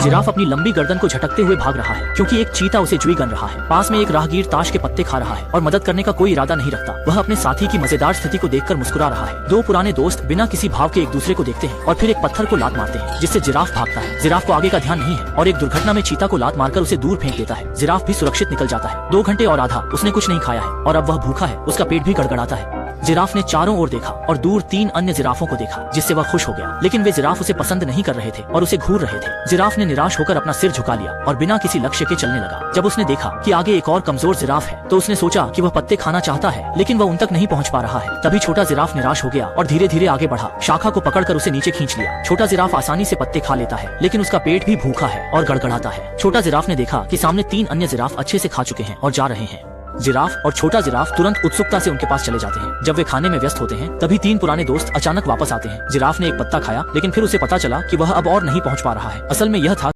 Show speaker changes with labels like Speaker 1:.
Speaker 1: Giraffe अपनी लंबी गर्दन को झटकते हुए भाग रहा है क्योंकि एक चीता उसे च्युइंग रहा है। पास में एक राहगीर ताश के पत्ते खा रहा है और मदद करने का कोई इरादा नहीं रखता। वह अपने साथी की मजेदार स्थिति को देखकर मुस्कुरा रहा है। दो पुराने दोस्त बिना किसी भाव के एक दूसरे को देखते हैं और फिर एक पत्थर को लात मारते हैं, जिससे जिराफ भागता है। जिराफ को आगे का ध्यान नहीं है और एक दुर्घटना में चीता को लात मारकर उसे दूर फेंक देता है। जिराफ भी सुरक्षित निकल जाता है। 2 घंटे और आधा उसने कुछ नहीं खाया है और अब वह भूखा है। उसका पेट भी गड़गड़ाता है। जिराफ ने चारों ओर देखा और दूर 3 अन्य जिराफों को देखा, जिससे वह खुश हो गया। लेकिन वे जिराफ उसे पसंद नहीं कर रहे थे और उसे घूर रहे थे। जिराफ ने निराश होकर अपना सिर झुका लिया और बिना किसी लक्ष्य के चलने लगा। जब उसने देखा कि आगे एक और कमजोर जिराफ है तो उसने सोचा कि वह पत्ते खाना चाहता है, लेकिन वह उन तक नहीं पहुंच पा रहा है। तभी छोटा जिराफ निराश हो गया और धीरे धीरे आगे बढ़ा। शाखा को पकड़कर उसे नीचे खींच लिया। छोटा जिराफ आसानी से पत्ते खा लेता है, लेकिन उसका पेट भी भूखा है और गड़गड़ाता है। छोटा जिराफ ने देखा कि सामने 3 अन्य जिराफ अच्छे से खा चुके हैं और जा रहे हैं। जिराफ और छोटा जिराफ तुरंत उत्सुकता से उनके पास चले जाते हैं। जब वे खाने में व्यस्त होते हैं तभी 3 पुराने दोस्त अचानक वापस आते हैं। जिराफ ने एक पत्ता खाया, लेकिन फिर उसे पता चला कि वह अब और नहीं पहुंच पा रहा है। असल में यह था